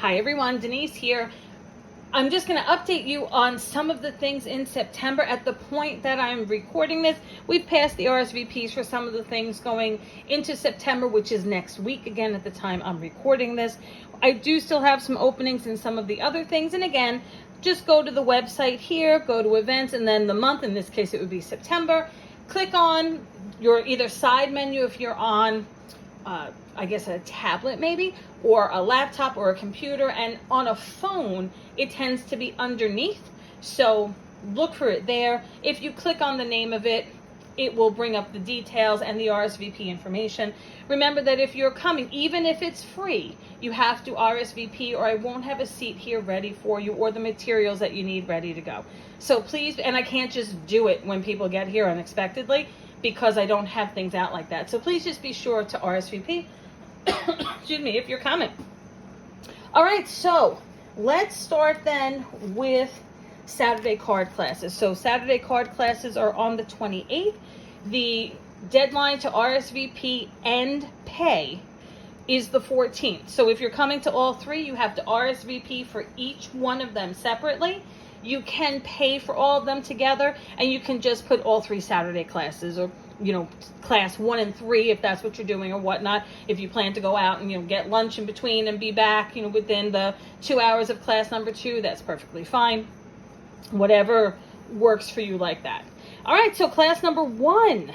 Hi everyone, Denise here. I'm just going to update you on some of the things in September. At the point that I'm recording this, we've passed the RSVPs for some of the things going into September, which is next week again at the time I'm recording this. I do still have some openings in some of the other things, and again, just go to the website here, go to events, and then the month, in this case it would be September. Click on your either side menu if you're on I guess a tablet maybe, or a laptop or a computer, and on a phone it tends to be underneath, so look for it there. If you click on the name of it, it will bring up the details and the RSVP information. Remember that if you're coming, even if it's free, you have to RSVP or I won't have a seat here ready for you or the materials that you need ready to go. So please, and I can't just do it when people get here unexpectedly because I don't have things out like that. So please just be sure to RSVP, excuse me, if you're coming. All right, so let's start then with Saturday card classes. So Saturday card classes are on the 28th. The deadline to RSVP and pay is the 14th. So if you're coming to all three, you have to RSVP for each one of them separately. You can pay for all of them together, and you can just put all three Saturday classes, or class 1 and 3 if that's what you're doing or whatnot. If you plan to go out and get lunch in between and be back within the 2 hours of class number 2, that's perfectly fine. Whatever works for you like that. All right, so class number 1,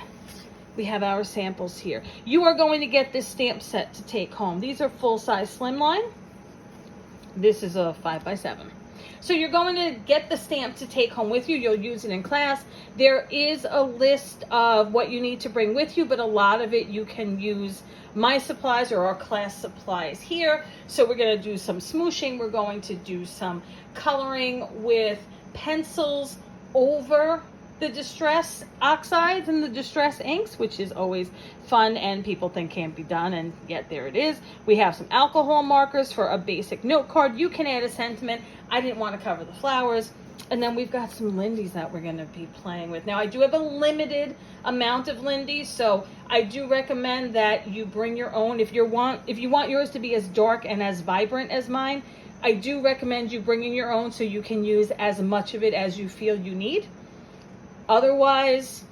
we have our samples here. You are going to get this stamp set to take home. These are full-size slimline. This is a 5x7. So you're going to get the stamp to take home with you. You'll use it in class. There is a list of what you need to bring with you, but a lot of it you can use my supplies or our class supplies here. So we're going to do some smooshing. We're going to do some coloring with pencils over the distress oxides and the distress inks, which is always fun and people think can't be done, and yet there it is. We have some alcohol markers for a basic note card. You can add a sentiment. I didn't want to cover the flowers. And then we've got some Lindy's that we're going to be playing with. Now, I do have a limited amount of Lindy's, so I do recommend that you bring your own. If you want yours to be as dark and as vibrant as mine, I do recommend you bringing your own so you can use as much of it as you feel you need. Otherwise,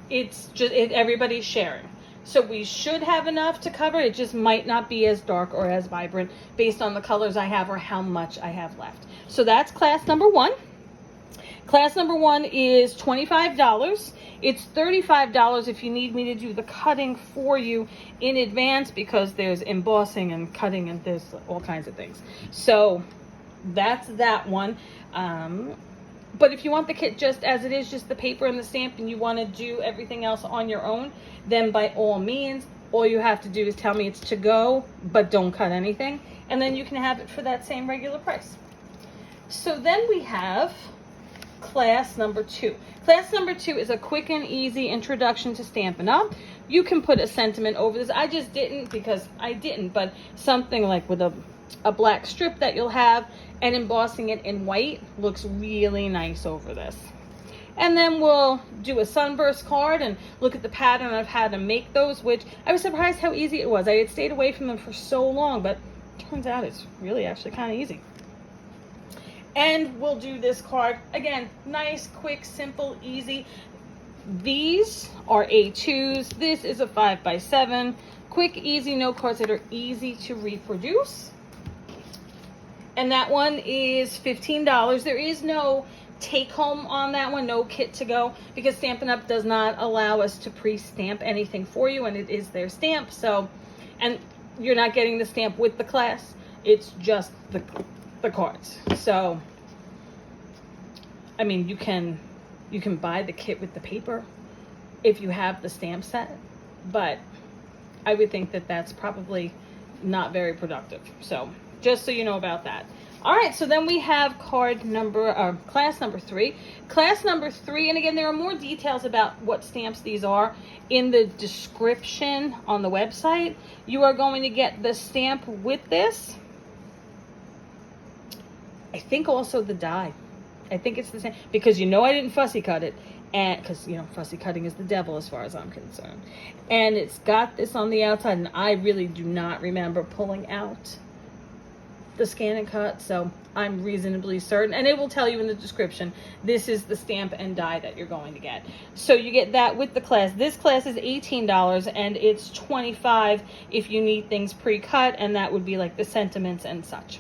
it's just everybody's sharing. So we should have enough to cover. It just might not be as dark or as vibrant based on the colors I have or how much I have left. So that's class number 1. Class number 1 is $25. It's $35 if you need me to do the cutting for you in advance, because there's embossing and cutting and there's all kinds of things. So that's that one. But if you want the kit just as it is, just the paper and the stamp, and you want to do everything else on your own, then by all means, all you have to do is tell me it's to go, but don't cut anything. And then you can have it for that same regular price. So then we have class number 2. Class number 2 is a quick and easy introduction to Stampin' Up. You can put a sentiment over this. I just didn't because I didn't, but something like with a black strip that you'll have and embossing it in white looks really nice over this. And then we'll do a sunburst card and look at the pattern of how to make those, which I was surprised how easy it was. I had stayed away from them for so long, but turns out it's really actually kind of easy. And we'll do this card again, nice, quick, simple, easy. These are A2s. This is a 5x7. Quick, easy note cards that are easy to reproduce. And that one is $15. There is no take home on that one, no kit to go, because Stampin' Up does not allow us to pre-stamp anything for you, and it is their stamp. So, and you're not getting the stamp with the class. It's just the cards. So, I mean, you can buy the kit with the paper if you have the stamp set, but I would think that that's probably not very productive. So just so you know about that. All right, so then we have class number 3. Class number 3, and again, there are more details about what stamps these are in the description on the website. You are going to get the stamp with this. I think also the die. I think it's the same, because I didn't fussy cut it, and because fussy cutting is the devil as far as I'm concerned. And it's got this on the outside, and I really do not remember pulling out the scan and cut, so I'm reasonably certain, and it will tell you in the description, this is the stamp and die that you're going to get. So you get that with the class. This class is $18 and it's $25 if you need things pre-cut, and that would be like the sentiments and such.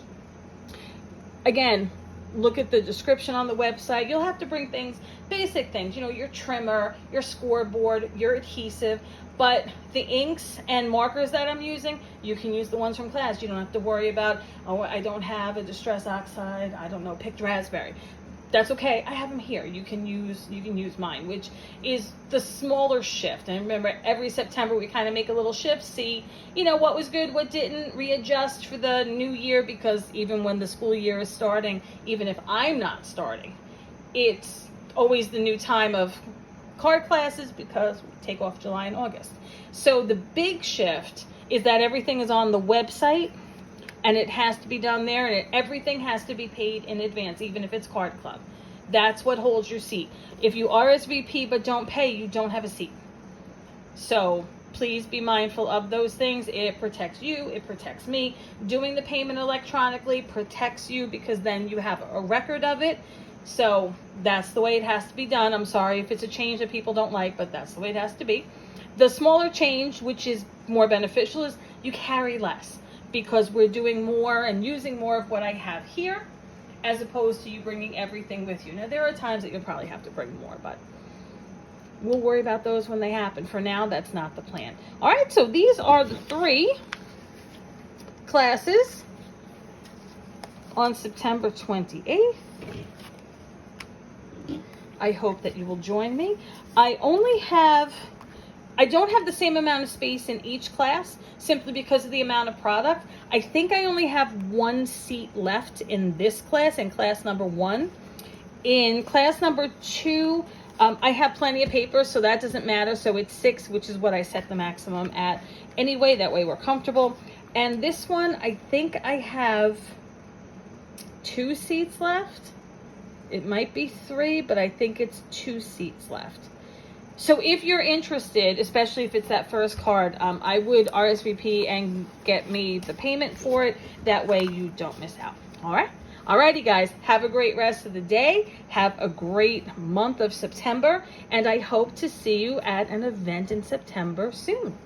Again, look at the description on the website. You'll have to bring things, basic things, you know, your trimmer, your scoreboard, your adhesive, but the inks and markers that I'm using, you can use the ones from class. You don't have to worry about, oh, I don't have a Distress Oxide, I don't know, picked raspberry. That's okay, I have them here. You can use mine, which is the smaller shift. And remember, every September we kind of make a little shift, see, you know, what was good, what didn't, readjust for the new year, because even when the school year is starting, even if I'm not starting, it's always the new time of card classes because we take off July and August. So the big shift is that everything is on the website, and it has to be done there, and everything has to be paid in advance, even if it's card club. That's what holds your seat. If you RSVP but don't pay, you don't have a seat. So please be mindful of those things. It protects you, it protects me. Doing the payment electronically protects you because then you have a record of it. So that's the way it has to be done. I'm sorry if it's a change that people don't like, but that's the way it has to be. The smaller change, which is more beneficial, is you carry less, because we're doing more and using more of what I have here, as opposed to you bringing everything with you. Now, there are times that you'll probably have to bring more, but we'll worry about those when they happen. For now, that's not the plan. All right, so these are the 3 classes on September 28th. I hope that you will join me. I don't have the same amount of space in each class, simply because of the amount of product. I think I only have 1 seat left in this class, in class number 1. In class number 2, I have plenty of paper, so that doesn't matter. So it's 6, which is what I set the maximum at. Anyway, that way we're comfortable. And this one, I think I have 2 seats left. It might be 3, but I think it's 2 seats left. So if you're interested, especially if it's that first card, I would RSVP and get me the payment for it. That way you don't miss out. All right? Alrighty, guys. Have a great rest of the day. Have a great month of September. And I hope to see you at an event in September soon.